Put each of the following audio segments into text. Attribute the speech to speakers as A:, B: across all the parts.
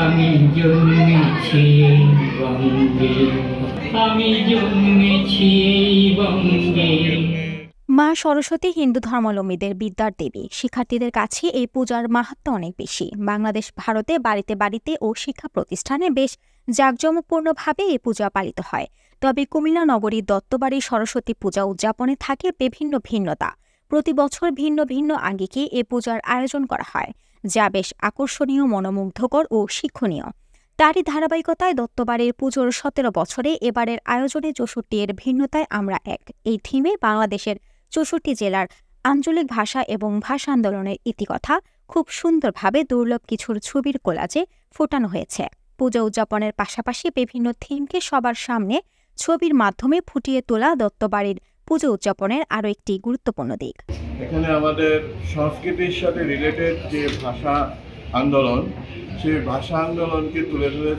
A: আমি জন্মেছি এই বঙ্গে, আমি জন্মেছি এই বঙ্গে।
B: মা সরস্বতী হিন্দু ধর্মাবলম্বীদের বিদ্যার দেবী। শিক্ষার্থীদের কাছে এই পূজার মাহাত্ম্য অনেক বেশি। বাংলাদেশ, ভারতে বাড়িতে বাড়িতে ও শিক্ষা প্রতিষ্ঠানে বেশ জাঁকজমকপূর্ণভাবে এই পূজা পালিত হয়। তবে কুমিল্লা নগরীর দত্তবাড়ির সরস্বতী পূজা উদযাপনে থাকে বিভিন্ন ভিন্নতা। প্রতি বছর ভিন্ন ভিন্ন আঙ্গিকে এ পূজার আয়োজন করা হয়, যা বেশ আকর্ষণীয়, মনোমুগ্ধকর ও শিক্ষণীয়। তারই ধারাবাহিকতায় দত্তবাড়ির পুজোর ১৭ বছরে এবারের আয়োজনে ৬৪ এর ভিন্নতায় আমরা এক, এই থিমে বাংলাদেশের ৬৪ জেলার আঞ্চলিক ভাষা এবং ভাষা আন্দোলনের ইতিকথা খুব সুন্দরভাবে দুর্লভ কিছুর ছবির কোলাজে ফোটানো হয়েছে। পূজা উদযাপনের পাশাপাশি বিভিন্ন থিমকে সবার সামনে ছবির মাধ্যমে ফুটিয়ে তোলা দত্তবাড়ির পুজো উদযাপনের আরও একটি গুরুত্বপূর্ণ দিক।
C: এখানে আমাদের সংস্কৃতির সাথে রিলেটেড যে ভাষা আন্দোলন, সেই ভাষা আন্দোলনকে তুলে ধরে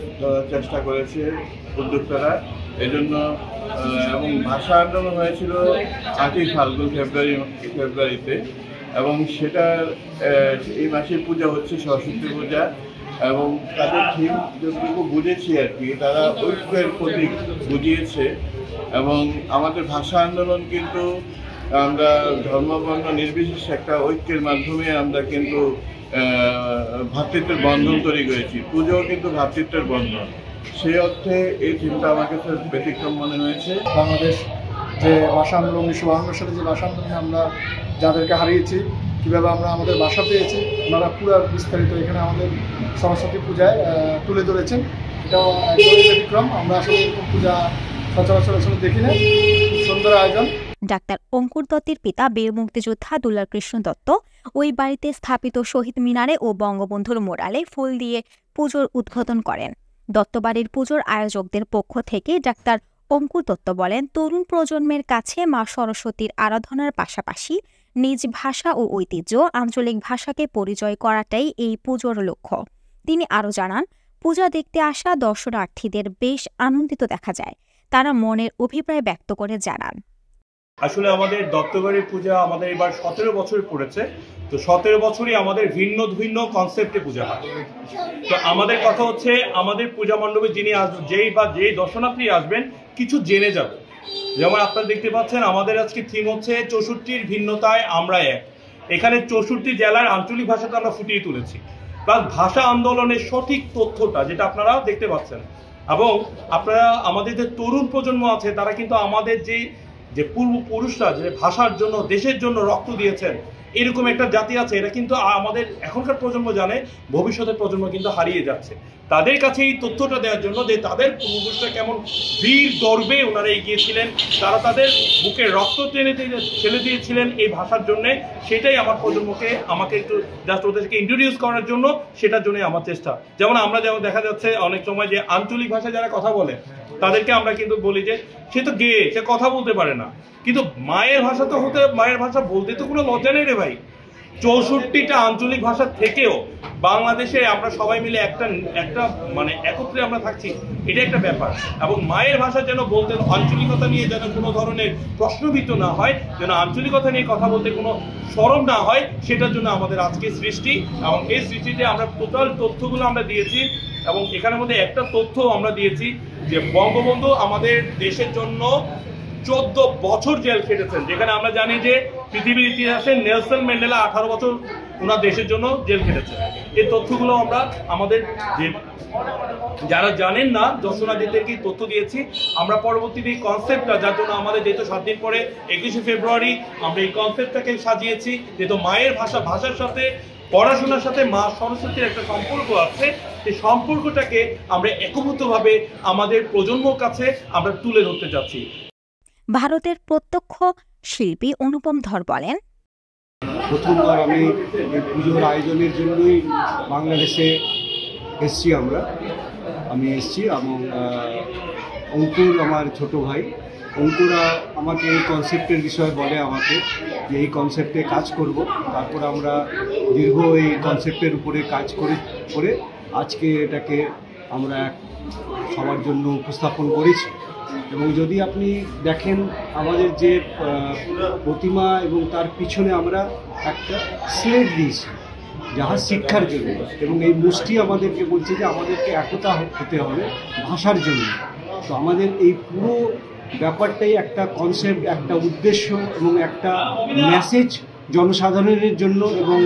C: চেষ্টা করেছে উদ্যোক্তারা। এজন্য এবং ভাষা আন্দোলন হয়েছিল ৮ই ফাল্গুন ফেব্রুয়ারিতে, এবং সেটা এই মাসে পূজা হচ্ছে সরস্বতী পূজা। এবং তাদের থিম যতটুকু বুঝেছি আর কি, তারা ঐক্যের প্রতীক বুঝিয়েছে। এবং আমাদের ভাষা আন্দোলন কিন্তু আমরা ধর্মবর্ণ নির্বিশেষে একটা ঐক্যের মাধ্যমে আমরা কিন্তু ভ্রাতৃত্বের বন্ধন তৈরি করেছি। পুজোও কিন্তু ভ্রাতৃত্বের বন্ধন। সেই অর্থে এই থিমটা আমার কাছে ব্যতিক্রম মনে হয়েছে।
D: বাংলাদেশ যে ভাষা আন্দোলন ১৯৫২ সালে যে ভাষা আন্দোলনে আমরা যাদেরকে হারিয়েছি, কীভাবে আমরা আমাদের ভাষা পেয়েছি, ওনারা পুরো বিস্তারিত এখানে আমাদের সরস্বতী পূজায় তুলে ধরেছেন। এটাও একদমই ব্যতিক্রম। আমরা আসলে এরকম পূজা সচরাচর আসলে দেখি না। সুন্দর আয়োজন।
B: ডাক্তার অঙ্কুর দত্তের পিতা বীর মুক্তিযোদ্ধা দুলাল কৃষ্ণ দত্ত ওই বাড়িতে স্থাপিত শহীদ মিনারে ও বঙ্গবন্ধুর মোড়ালে ফুল দিয়ে পুজোর উদ্বোধন করেন। দত্তবাড়ির পুজোর আয়োজকদের পক্ষ থেকে ডাক্তার অঙ্কুর দত্ত বলেন, তরুণ প্রজন্মের কাছে মা সরস্বতীর আরাধনার পাশাপাশি নিজ ভাষা ও ঐতিহ্য, আঞ্চলিক ভাষাকে পরিচয় করাটাই এই পুজোর লক্ষ্য। তিনি আরও জানান, পূজা দেখতে আসা দর্শনার্থীদের বেশ আনন্দিত দেখা যায়। তারা মনের অভিপ্রায় ব্যক্ত করে জানান,
E: আসলে আমাদের দত্তবাড়ির পূজা আমাদের এবার ১৭ বছর পড়েছে। তো ১৭ বছরই আমাদের ভিন্ন ভিন্ন কনসেপ্টে পূজা হয়। তো আমাদের কথা হচ্ছে, আমাদের পূজা মণ্ডপে যিনি যেই দর্শনার্থী আসবেন কিছু জেনে যাবে। যেমন আপনারা দেখতে পাচ্ছেন, আমাদের আজকে থিম হচ্ছে ৬৪র ভিন্নতায় আমরা এক। এখানে ৬৪ জেলার আঞ্চলিক ভাষাটা আমরা ফুটিয়ে তুলেছি, প্লাস ভাষা আন্দোলনের সঠিক তথ্যটা যেটা আপনারা দেখতে পাচ্ছেন। এবং আপনারা আমাদের যে তরুণ প্রজন্ম আছে, তারা কিন্তু আমাদের যে পূর্বপুরুষরা যে ভাষার জন্য, দেশের জন্য রক্ত দিয়েছেন, এরকম একটা জাতি আছে, এটা কিন্তু আমাদের এখনকার প্রজন্ম জানে, ভবিষ্যতের প্রজন্ম কিন্তু হারিয়ে যাচ্ছে। তাদের কাছে এই তথ্যটা দেওয়ার জন্য যে তাদের পূর্বপুরুষরা কেমন বীর গর্বে ওনারা এগিয়েছিলেন, তারা তাদের বুকে রক্ত ছেলে দিয়েছিলেন এই ভাষার জন্য, সেটাই আমার প্রজন্মকে আমাকে একটু জাস্ট ওদেরকে ইন্ট্রোডিউস করার জন্য, সেটার জন্যই আমার চেষ্টা। যেমন দেখা যাচ্ছে অনেক সময় যে আঞ্চলিক ভাষায় যারা কথা বলে তাদেরকে আমরা কিন্তু বলি যে সে তো গে, সে কথা বলতে পারে না। কিন্তু মায়ের ভাষা বলতে তো কোনো লজ্জা নেই রে ভাই। ৬৪টা আঞ্চলিক ভাষা থেকেও বাংলাদেশে আমরা সবাই মিলে একটা মানে একত্রে আমরা থাকছি, এটা একটা ব্যাপার। এবং মায়ের ভাষা যেন বলতে, আঞ্চলিকতা নিয়ে যেন কোনো ধরনের প্রশ্নবিদ্ধ না হয়, যেন আঞ্চলিকতা নিয়ে কথা বলতে কোনো শরম না হয়, সেটার জন্য আমাদের আজকে সৃষ্টি। এবং এই সৃষ্টিতে আমরা টোটাল তথ্যগুলো আমরা দিয়েছি। এবং এখানের মধ্যে একটা তথ্য আমরা দিয়েছি যে বঙ্গবন্ধু আমাদের দেশের জন্য 14 বছর জেল খেটেছেন, যেখানে আমরা জানি যে পৃথিবীর ইতিহাসে নেলসন ম্যান্ডেলা 18 বছর ওনার দেশের জন্য জেল খেটেছেন। এই তথ্যগুলো আমরা আমাদের যে যারা জানেন না দর্শনার্থীদেরকে তথ্য দিয়েছি। আমরা পরবর্তীতে এই কনসেপ্টটা, যার জন্য আমাদের যেহেতু 7 দিন পরে 21শে ফেব্রুয়ারি আমরা এই কনসেপ্টটাকে সাজিয়েছি, যেহেতু মায়ের ভাষার সাথে পড়াশোনার সাথে মা সরস্বতীর একটা সম্পর্ক আছে, সেই সম্পর্কটাকে আমরা একভূতভাবে আমাদের প্রজন্মর কাছে আমরা তুলে ধরতে চাচ্ছি।
B: ভারতের প্রত্যক্ষ শিল্পী অনুপম ধর বলেন,
D: প্রথমবার আমি এই পুজোর আয়োজনের জন্যই বাংলাদেশে এসছি। আমি এসছি এবং অঙ্কুর আমার ছোট ভাই, অঙ্কুরা আমাকে এই কনসেপ্টের বিষয়ে বলে আমাকে যে এই কনসেপ্টে কাজ করব। তারপর আমরা দীর্ঘ এই কনসেপ্টের উপরে কাজ করে আজকে এটাকে আমরা সবার জন্য উপস্থাপন করেছি। এবং যদি আপনি দেখেন আমাদের যে প্রতিমা এবং তার পিছনে আমরা একটা স্লেট দিয়েছি, যাহা শিক্ষার জন্য, এবং এই মুষ্টি আমাদেরকে বলছে যে আমাদেরকে একতা হতে হবে ভাষার জন্য। তো আমাদের এই পুরো ব্যাপারটাই একটা কনসেপ্ট, একটা উদ্দেশ্য এবং একটা মেসেজ জনসাধারণের জন্য এবং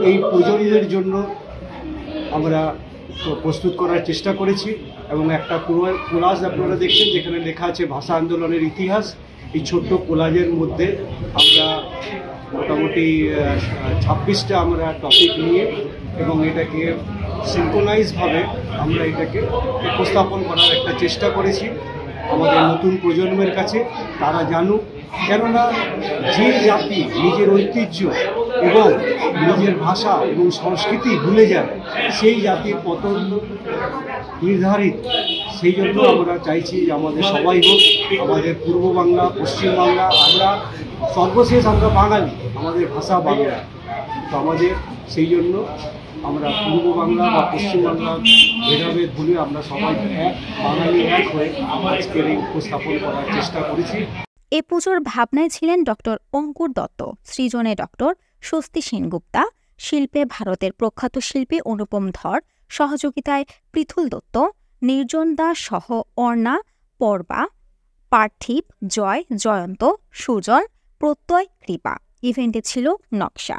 D: এই প্রজন্মের জন্য আমরা প্রস্তুত করার চেষ্টা করেছি। এবং একটা কোলাজ আপনারা দেখছেন যেখানে লেখা আছে ভাষা আন্দোলনের ইতিহাস। এই ছোট্ট কোলাজের মধ্যে আমরা মোটামুটি 26টা আমরা টপিক নিয়ে এবং এটাকে সিনক্রোনাইজভাবে আমরা এটাকে উপস্থাপন করার একটা চেষ্টা করেছি আমাদের নতুন প্রজন্মের কাছে। তারা জানুক, কেননা যে জাতি নিজের ঐতিহ্য এবং নিজের ভাষা এবং সংস্কৃতি ভুলে যায় সেই জাতির পতন নির্ধারিত। সেই জন্য আমরা চাইছি যে আমাদের সবাই হোক, আমাদের পূর্ব বাংলা, পশ্চিম বাংলা, আমরা সর্বশেষ আমরা বাঙালি, আমাদের ভাষা বাংলা। তো আমাদের সেই জন্য আমরা পূর্ব বাংলা বা পশ্চিম বাংলা ভেদাভেদ ভুলে আমরা সবাই এক বাঙালি এক হয়ে আজকের এই উপস্থাপন করার চেষ্টা করেছি।
B: এ পুজোর ভাবনায় ছিলেন ডক্টর অঙ্কুর দত্ত, সৃজনে ডক্টর স্বস্তি সেনগুপ্তা, শিল্পে ভারতের প্রখ্যাত শিল্পী অনুপম ধর, সহযোগিতায় পৃথুল দত্ত, নির্জন দাস সহ অর্ণা, পর্বা, পার্থিব, জয়, জয়ন্ত, সুজন, প্রত্যয়, কৃপা। ইভেন্টে ছিল নকশা।